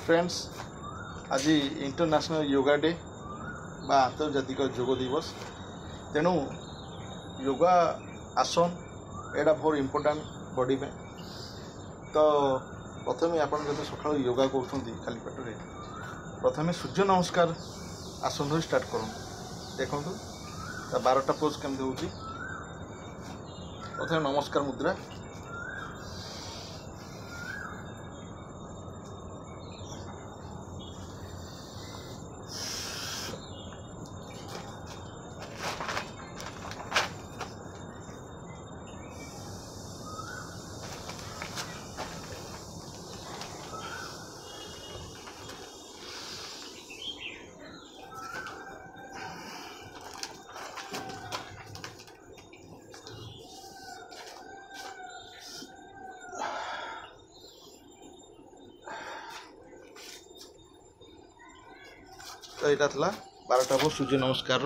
Friends आज international yoga day बा आंतर्जातिक योग दिवस तेणु योगा आसन एटा बहुत इम्पोर्टेंट बॉडी में। तो प्रथम आप सका योगा कर खाली पेटे प्रथम सूर्य नमस्कार आसन स्टार्ट कर देखूँ 12टा पोज केमती हो। प्रथम नमस्कार मुद्रा तो यहाँ 12टा पोज सूर्य नमस्कार।